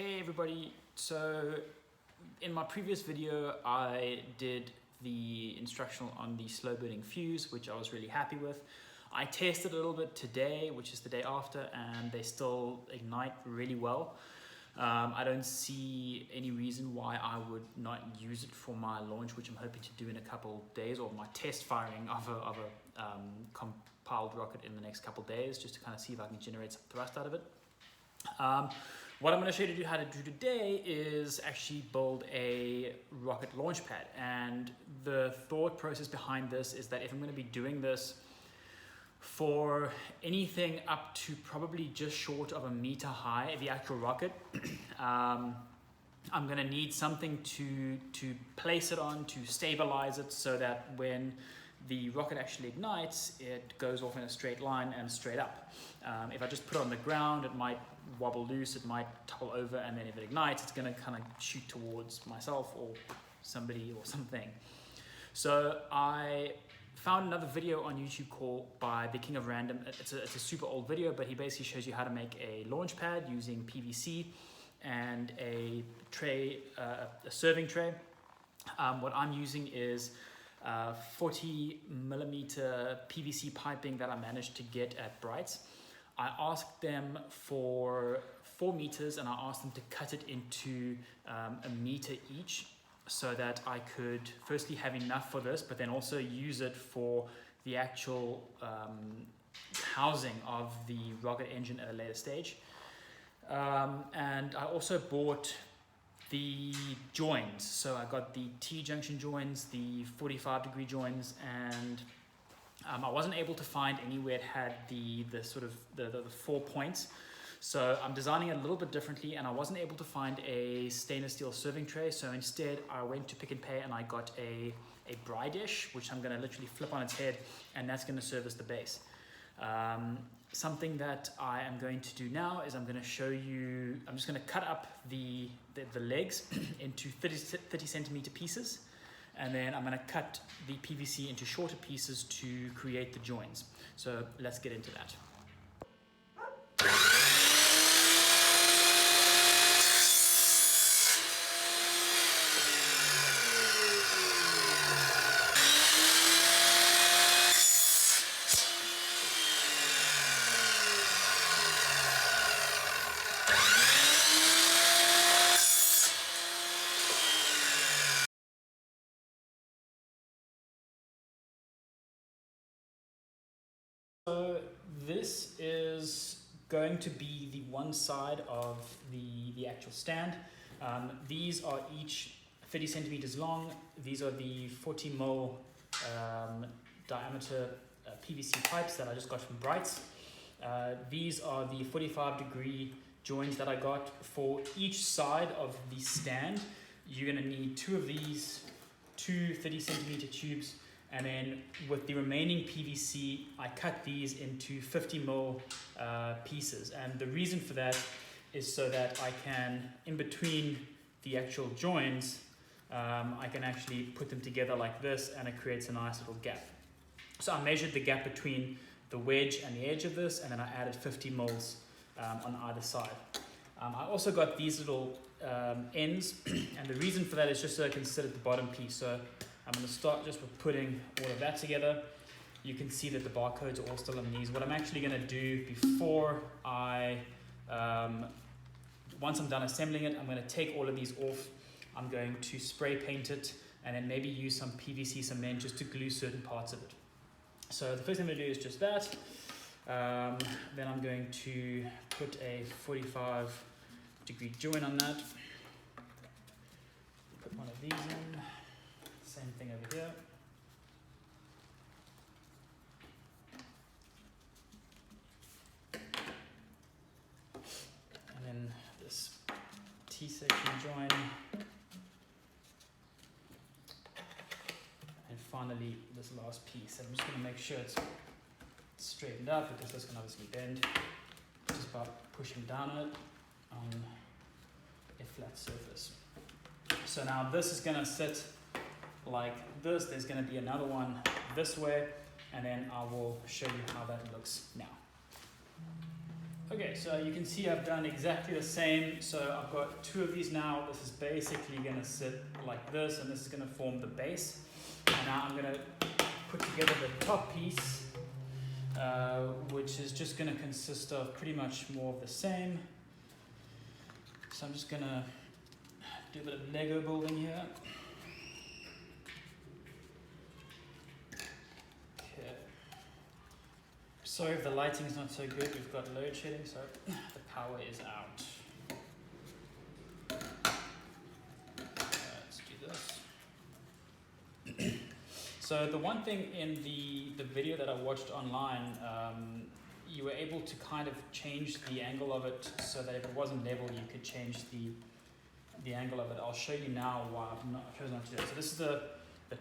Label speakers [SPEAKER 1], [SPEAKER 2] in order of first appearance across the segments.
[SPEAKER 1] Hey everybody, so in my previous video I did the instructional on the slow burning fuse, which I was really happy with. I tested a little bit today, which is the day after, and they still ignite really well. I don't see any reason why I would not use it for my launch, which I'm hoping to do in a couple days, or my test firing of a compiled rocket in the next couple days, just to kind of see if I can generate some thrust out of it. What I'm going to show you how to do today is actually build a rocket launch pad, and the thought process behind this is that if I'm going to be doing this for anything up to probably just short of a meter high, the actual rocket, I'm going to need something to place it on, to stabilize it, so that when the rocket actually ignites, it goes off in a straight line and straight up. If I just put it on the ground, it might wobble loose, it might topple over, and then if it ignites, it's going to kind of shoot towards myself or somebody or something. So I found another video on YouTube called by the King of Random. It's a super old video, but he basically shows you how to make a launch pad using PVC and a tray, a serving tray. What I'm using is 40 millimeter PVC piping that I managed to get at Brights. I asked them for 4 meters, and I asked them to cut it into a meter each, so that I could firstly have enough for this, but then also use it for the actual housing of the rocket engine at a later stage. And I also bought the joins. So I got the T-junction joins, the 45-degree joins, and I wasn't able to find anywhere it had the sort of the 4 points. So I'm designing it a little bit differently, and I wasn't able to find a stainless steel serving tray. So instead I went to Pick and Pay and I got a bri dish, which I'm going to literally flip on its head, and that's going to serve as the base. Something that I am going to do now is I'm going to show you, I'm just going to cut up the legs into 30 centimeter pieces, and then I'm going to cut the PVC into shorter pieces to create the joins. So let's get into that. So this is going to be the one side of the actual stand. These are each 30 centimeters long. These are the 40 mil diameter PVC pipes that I just got from Brights. These are the 45-degree joins that I got for each side of the stand. You're going to need 2 of these, 2 30 centimeter tubes. And then with the remaining PVC, I cut these into 50 mil pieces. And the reason for that is so that I can, in between the actual joins, I can actually put them together like this, and it creates a nice little gap. So I measured the gap between the wedge and the edge of this, and then I added 50 mils on either side. I also got these little ends, and the reason for that is just so I can sit at the bottom piece. So I'm going to start just with putting all of that together. You can see that the barcodes are all still on these. What I'm actually going to do before I, once I'm done assembling it, I'm going to take all of these off. I'm going to spray paint it, and then maybe use some PVC cement just to glue certain parts of it. So the first thing I'm going to do is just that. Then I'm going to put a 45-degree join on that. Put one of these in. Same thing over here. And then this T-section join. And finally this last piece. And I'm just going to make sure it's straightened up, because this can obviously bend just by pushing down it on a flat surface. So now this is going to sit like this. There's going to be another one this way, and then I will show you how that looks now. Okay, so you can see I've done exactly the same. So I've got two of these now. This is basically going to sit like this, and this is going to form the base. And now I'm going to put together the top piece, which is just going to consist of pretty much more of the same. So I'm just going to do a bit of Lego building here. Okay. Sorry if the lighting is not so good. We've got load shedding, so the power is out. Let's do this. So the one thing in the video that I watched online, you were able to kind of change the angle of it so that if it wasn't level, you could change the angle of it. I'll show you now why I've chosen not to do it. So this is the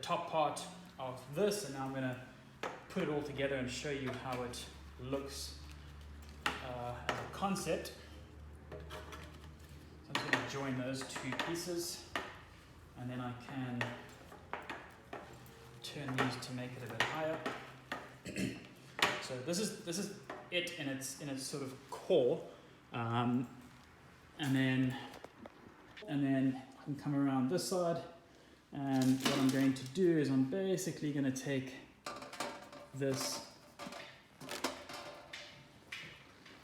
[SPEAKER 1] top part of this, and now I'm going to put it all together and show you how it looks as a concept. So I'm just going to join those two pieces, and then I can turn these to make it a bit higher. So this is it in its sort of core, and then I can come around this side, and what I'm going to do is I'm basically going to take this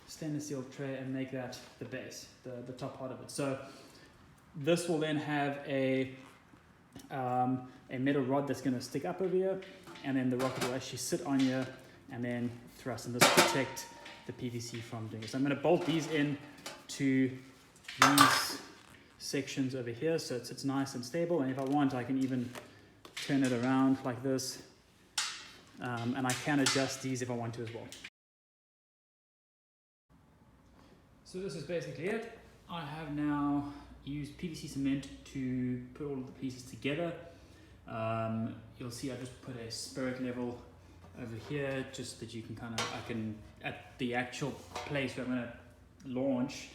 [SPEAKER 1] stainless steel tray and make that the base, the top part of it. So this will then have a metal rod that's going to stick up over here, and then the rocket will actually sit on here and then thrust, and this will protect the PVC from doing it. So I'm going to bolt these in to these sections over here so it sits nice and stable, and if I want I can even turn it around like this, and I can adjust these if I want to as well. So this is basically it. I have now used PVC cement to put all of the pieces together. You'll see I just put a spirit level over here just that you can at the actual place where I'm going to launch,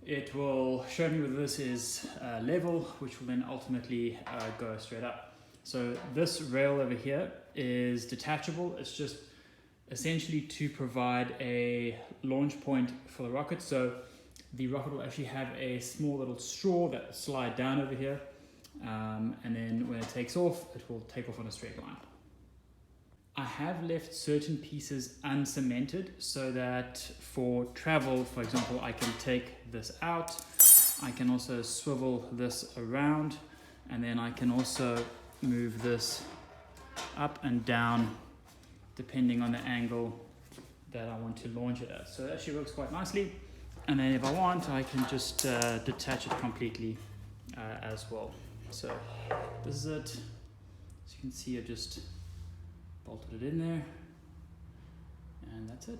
[SPEAKER 1] it will show me whether this is level, which will then ultimately go straight up. So this rail over here is detachable. It's just essentially to provide a launch point for the rocket. So the rocket will actually have a small little straw that will slide down over here, and then when it takes off, it will take off on a straight line. I have left certain pieces uncemented so that for travel, for example, I can take this out. I can also swivel this around, and then I can also move this up and down depending on the angle that I want to launch it at. So it actually works quite nicely. And then if I want, I can just detach it completely as well. So this is it. As you can see, I just bolted it in there, and that's it.